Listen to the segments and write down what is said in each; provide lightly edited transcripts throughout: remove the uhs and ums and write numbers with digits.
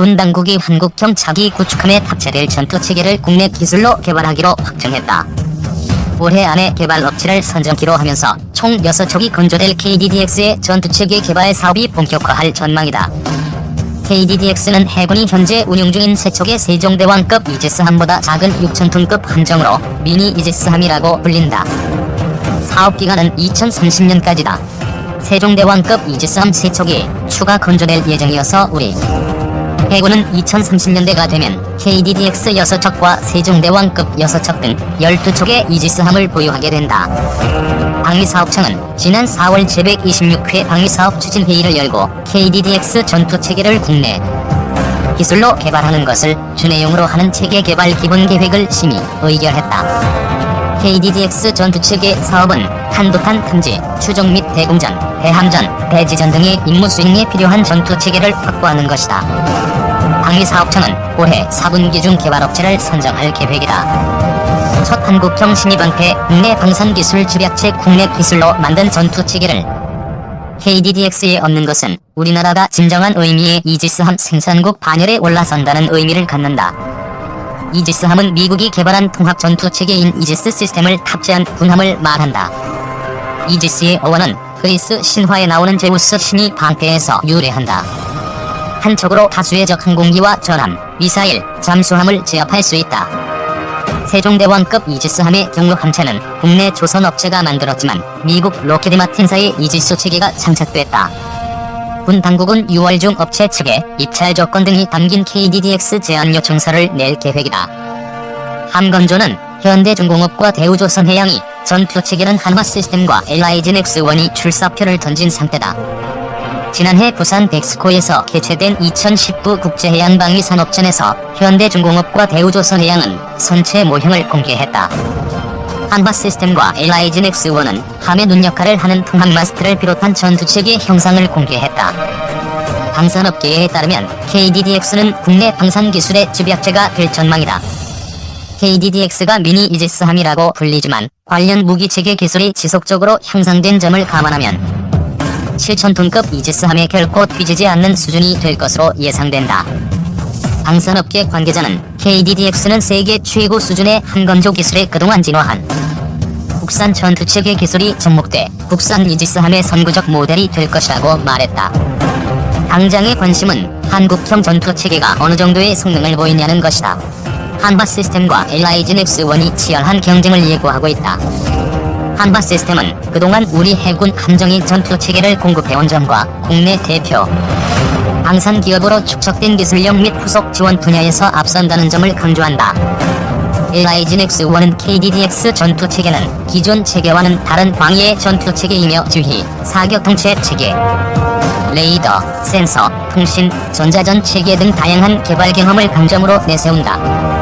군 당국이 한국형 차기 구축함에 탑재될 전투체계를 국내 기술로 개발하기로 확정했다. 올해 안에 개발 업체를 선정키로 하면서 총 6척이 건조될 KDDX의 전투체계 개발 사업이 본격화할 전망이다. KDDX는 해군이 현재 운용 중인 3척의 세종대왕급 이지스함보다 작은 6,000톤급 함정으로 미니 이지스함이라고 불린다. 사업기간은 2030년까지다. 세종대왕급 이지스함 3척이 추가 건조될 예정이어서 우리 해군은 2030년대가 되면 KDDX 6척과 세종대왕급 6척 등 12척의 이지스함을 보유하게 된다. 방위사업청은 지난 4월 제126회 방위사업 추진회의를 열고 KDDX 전투체계를 국내 기술로 개발하는 것을 주내용으로 하는 체계 개발 기본계획을 심의 의결했다. KDDX 전투체계 사업은 탄도탄 탐지, 추적 및 대공전, 대함전, 대지전 등의 임무 수행에 필요한 전투체계를 확보하는 것이다. 방위사업청은 올해 4분기 중 개발업체를 선정할 계획이다. 첫 한국형 신입방패 국내 방산기술 집약체 국내 기술로 만든 전투체계를 KDDX에 얻는 것은 우리나라가 진정한 의미의 이지스함 생산국 반열에 올라선다는 의미를 갖는다. 이지스함은 미국이 개발한 통합 전투체계인 이지스 시스템을 탑재한 군함을 말한다. 이지스의 어원은 그리스 신화에 나오는 제우스 신이 방패에서 유래한다. 한 척으로 다수의 적 항공기와 전함, 미사일, 잠수함을 제압할 수 있다. 세종대왕급 이지스함의 경로 함체는 국내 조선업체가 만들었지만 미국 로키드 마틴사의 이지스 체계가 장착됐다. 군 당국은 6월 중 업체 측에 입찰 조건 등이 담긴 KDDX 제안 요청서를 낼 계획이다. 함건조는 현대중공업과 대우조선해양이, 전투체계는 한화시스템과 LIGNX1이 출사표를 던진 상태다. 지난해 부산 덱스코에서 개최된 2019 국제해양방위산업전에서 현대중공업과 대우조선해양은 선체 모형을 공개했다. 한화시스템과 LIGNX1은 함의 눈 역할을 하는 통합마스트를 비롯한 전투체계 형상을 공개했다. 방산업계에 따르면 KDDX는 국내 방산기술의 집약체가 될 전망이다. KDDX가 미니 이지스함이라고 불리지만 관련 무기체계 기술이 지속적으로 향상된 점을 감안하면 7,000톤급 이지스함에 결코 뒤지지 않는 수준이 될 것으로 예상된다. 방산업계 관계자는 KDDX는 세계 최고 수준의 한건조 기술에 그동안 진화한 국산 전투체계 기술이 접목돼 국산 이지스함의 선구적 모델이 될 것이라고 말했다. 당장의 관심은 한국형 전투체계가 어느 정도의 성능을 보이냐는 것이다. 한화시스템과 LIGNX1이 치열한 경쟁을 예고하고 있다. 한화시스템은 그동안 우리 해군 함정의 전투체계를 공급해온 점과 국내 대표 방산기업으로 축적된 기술력 및 후속 지원 분야에서 앞선다는 점을 강조한다. LIGNX1은 KDDX 전투체계는 기존 체계와는 다른 방위의 전투체계이며 주희, 사격 통제 체계, 레이더, 센서, 통신, 전자전 체계 등 다양한 개발 경험을 강점으로 내세운다.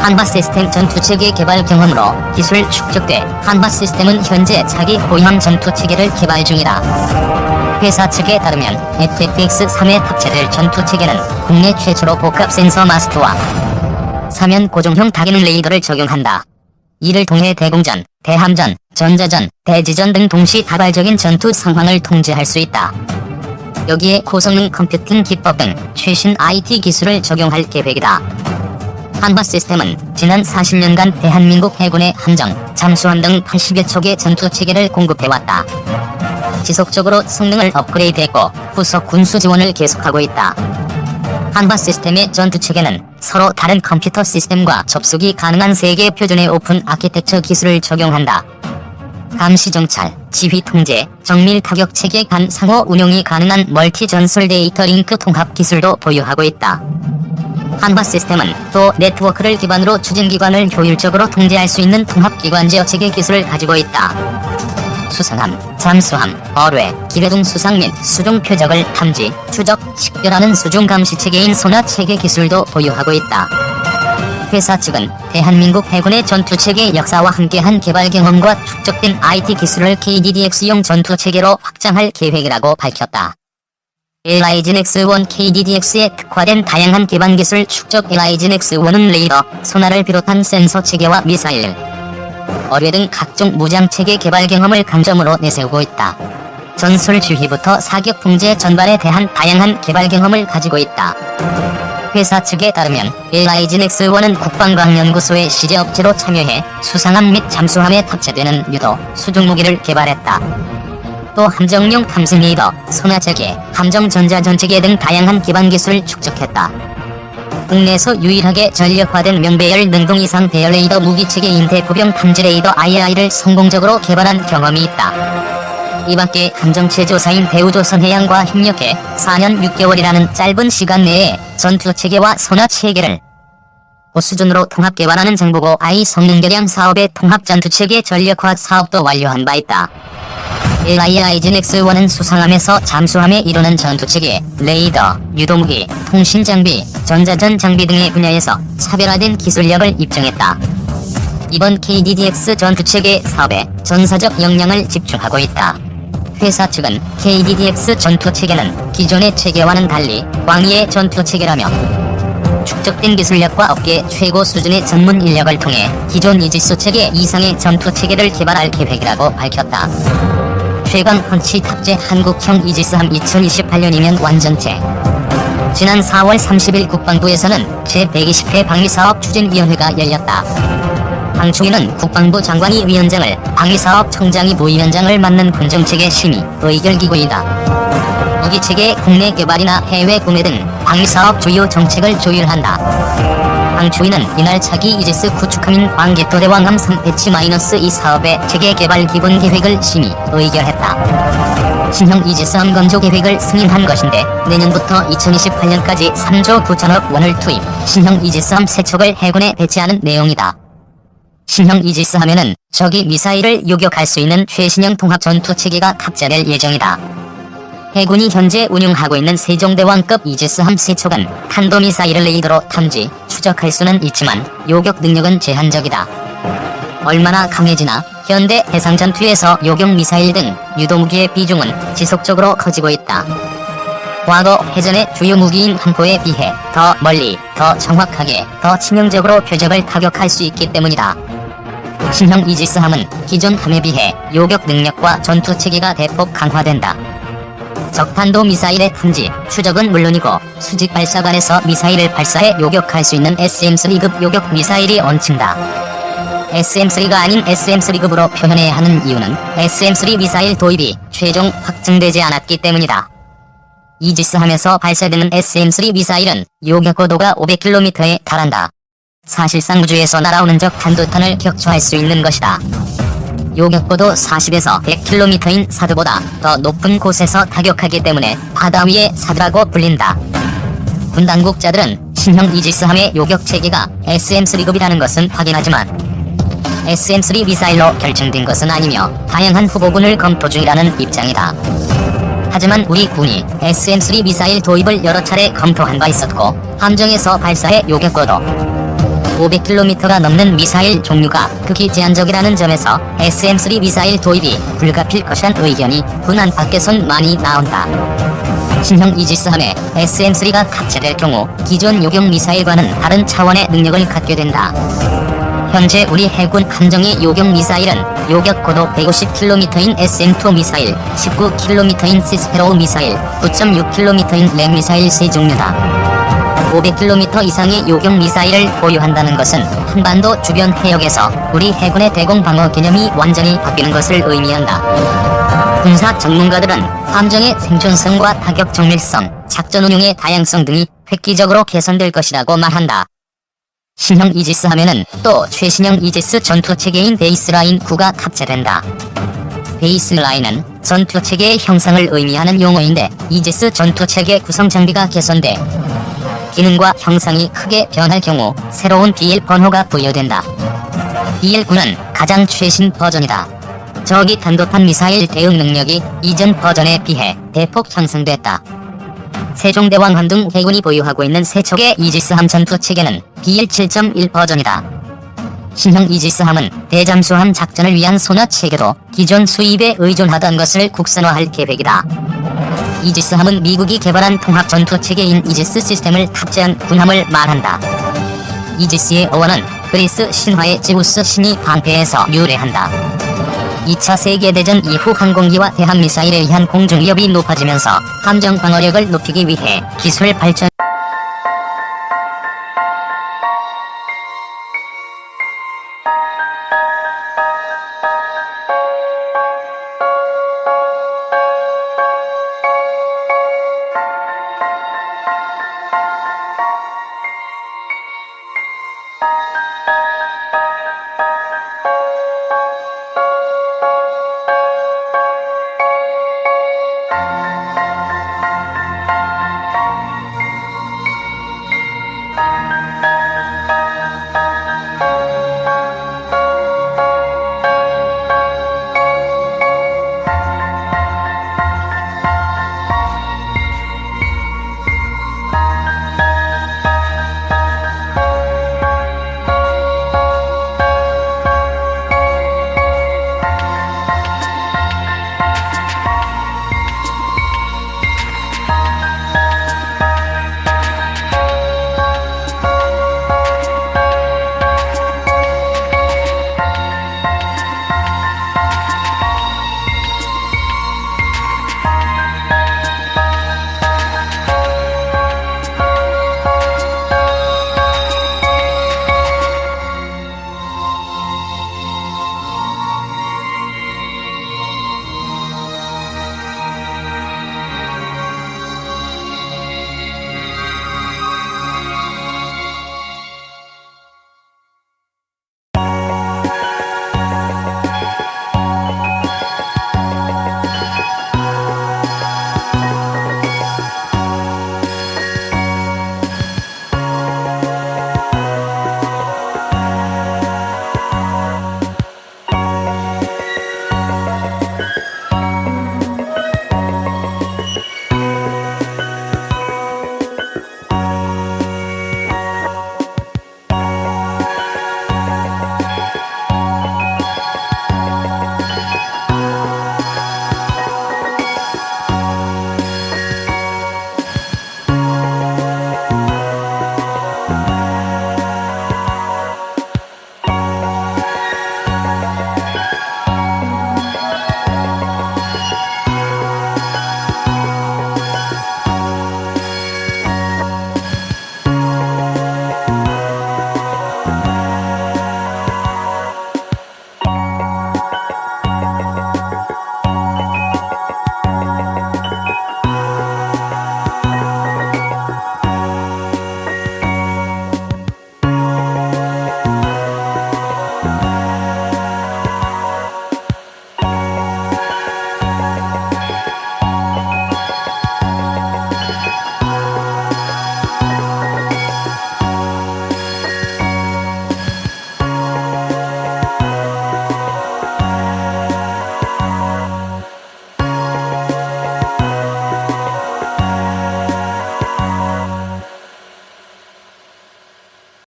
한화시스템 전투체계 개발 경험으로 기술 축적돼 한화시스템은 현재 자기 호위함 전투체계를 개발 중이다. 회사 측에 따르면 FFX-3에 탑재될 전투체계는 국내 최초로 복합 센서 마스트와 사면 고정형 다기능 레이더를 적용한다. 이를 통해 대공전, 대함전, 전자전, 대지전 등 동시다발적인 전투 상황을 통제할 수 있다. 여기에 고성능 컴퓨팅 기법 등 최신 IT 기술을 적용할 계획이다. 한화시스템은 지난 40년간 대한민국 해군의 함정, 잠수함 등 80여 척의 전투체계를 공급해왔다. 지속적으로 성능을 업그레이드했고 후속 군수 지원을 계속하고 있다. 한화시스템의 전투체계는 서로 다른 컴퓨터 시스템과 접속이 가능한 세계 표준의 오픈 아키텍처 기술을 적용한다. 감시 정찰, 지휘 통제, 정밀 타격 체계 간 상호 운용이 가능한 멀티 전술 데이터 링크 통합 기술도 보유하고 있다. 한화시스템은 또 네트워크를 기반으로 추진기관을 효율적으로 통제할 수 있는 통합기관 제어 체계 기술을 가지고 있다. 수상함, 잠수함, 어뢰, 기뢰등 수상 및 수중 표적을 탐지, 추적, 식별하는 수중 감시 체계인 소나 체계 기술도 보유하고 있다. 회사 측은 대한민국 해군의 전투체계 역사와 함께한 개발 경험과 축적된 IT 기술을 KDDX용 전투체계로 확장할 계획이라고 밝혔다. LIGNX1 KDDX에 특화된 다양한 기반 기술 축적 LIGNX1은 레이더, 소나를 비롯한 센서 체계와 미사일, 어뢰 등 각종 무장체계 개발 경험을 강점으로 내세우고 있다. 전술 주휘부터 사격 통제 전반에 대한 다양한 개발 경험을 가지고 있다. 회사 측에 따르면 LIG넥스1은 국방과학연구소의 시제업체로 참여해 수상함 및 잠수함에 탑재되는 유도, 수중 무기를 개발했다. 또 함정용 탐색 레이더, 소나체계, 함정 전자전체계 등 다양한 기반 기술을 축적했다. 국내에서 유일하게 전력화된 명배열 능동 이상 배열 레이더 무기체계인 대포병 탐지 레이더 IRI를 성공적으로 개발한 경험이 있다. 이밖에 함정체조사인 대우조선해양과 협력해 4년 6개월이라는 짧은 시간 내에 전투체계와 소나체계를 고수준으로 통합 개발하는 정보고 I 성능개량 사업의 통합전투체계 전력화 사업도 완료한 바 있다. LIG넥스1은 수상함에서 잠수함에 이루는 전투체계, 레이더, 유도무기, 통신장비, 전자전 장비 등의 분야에서 차별화된 기술력을 입증했다. 이번 KDDX 전투체계 사업에 전사적 역량을 집중하고 있다. 회사 측은 KDDX 전투체계는 기존의 체계와는 달리 광의의 전투체계라며 축적된 기술력과 업계 최고 수준의 전문 인력을 통해 기존 이지스 체계 이상의 전투체계를 개발할 계획이라고 밝혔다. 최강 펀치 탑재 한국형 이지스함 2028년이면 완전체. 지난 4월 30일 국방부에서는 제120회 방위사업 추진위원회가 열렸다. 방추위는 국방부 장관이 위원장을, 방위사업 청장이 부위원장을 맡는 군정체계 심의, 의결기구이다. 무기체계 국내 개발이나 해외 구매 등 방위사업 주요 정책을 조율한다. 방추위는 이날 차기 이지스 구축함인 광개토대왕함 3-2 사업의 체계 개발 기본 계획을 심의, 의결했다. 신형 이지스함 건조 계획을 승인한 것인데 내년부터 2028년까지 3조 9천억 원을 투입, 신형 이지스함 3척을 해군에 배치하는 내용이다. 신형 이지스함에는 적이 미사일을 요격할 수 있는 최신형 통합 전투체계가 탑재될 예정이다. 해군이 현재 운용하고 있는 세종대왕급 이지스함 3척은 탄도미사일을 레이더로 탐지, 추적할 수는 있지만 요격 능력은 제한적이다. 얼마나 강해지나 현대 해상전투에서 요격미사일 등 유도무기의 비중은 지속적으로 커지고 있다. 과거 해전의 주요 무기인 함포에 비해 더 멀리, 더 정확하게, 더 치명적으로 표적을 타격할 수 있기 때문이다. 신형 이지스함은 기존 함에 비해 요격 능력과 전투체계가 대폭 강화된다. 적탄도 미사일의 탐지, 추적은 물론이고 수직 발사관에서 미사일을 발사해 요격할 수 있는 SM3급 요격 미사일이 얹힌다. SM3가 아닌 SM3급으로 표현해야 하는 이유는 SM3 미사일 도입이 최종 확정되지 않았기 때문이다. 이지스함에서 발사되는 SM3 미사일은 요격고도가 500km에 달한다. 사실상 우주에서 날아오는 적 탄도탄을 격추할 수 있는 것이다. 요격고도 40에서 100km인 사드보다 더 높은 곳에서 타격하기 때문에 바다 위의 사드라고 불린다. 군 당국자들은 신형 이지스함의 요격체계가 SM3급이라는 것은 확인하지만 SM3 미사일로 결정된 것은 아니며 다양한 후보군을 검토 중이라는 입장이다. 하지만 우리 군이 SM3 미사일 도입을 여러 차례 검토한 바 있었고 함정에서 발사해 요격고도 500km가 넘는 미사일 종류가 극히 제한적이라는 점에서 SM3 미사일 도입이 불가피할 것이란 의견이 군 안팎에선 많이 나온다. 신형 이지스함에 SM3가 탑재될 경우 기존 요격 미사일과는 다른 차원의 능력을 갖게 된다. 현재 우리 해군 함정의 요격 미사일은 요격고도 150km인 SM2 미사일, 19km인 시스페로우 미사일, 9.6km인 램 미사일 세 종류다. 500km 이상의 요격 미사일을 보유한다는 것은 한반도 주변 해역에서 우리 해군의 대공 방어 개념이 완전히 바뀌는 것을 의미한다. 군사 전문가들은 함정의 생존성과 타격 정밀성, 작전 운용의 다양성 등이 획기적으로 개선될 것이라고 말한다. 신형 이지스함에는 또 최신형 이지스 전투체계인 베이스라인 9가 탑재된다. 베이스라인은 전투체계의 형상을 의미하는 용어인데 이지스 전투체계 구성 장비가 개선돼 기능과 형상이 크게 변할 경우 새로운 BL 번호가 부여된다. BL9는 가장 최신 버전이다. 적이 탄도탄 미사일 대응 능력이 이전 버전에 비해 대폭 향상됐다. 세종대왕함 등 해군이 보유하고 있는 세 척의 이지스함 전투체계는 BL 7.1 버전이다. 신형 이지스함은 대잠수함 작전을 위한 소나체계도 기존 수입에 의존하던 것을 국산화할 계획이다. 이지스함은 미국이 개발한 통합 전투체계인 이지스 시스템을 탑재한 군함을 말한다. 이지스의 어원은 그리스 신화의 제우스 신이 방패에서 유래한다. 2차 세계대전 이후 항공기와 대함미사일에 의한 공중위협이 높아지면서 함정 방어력을 높이기 위해 기술 발전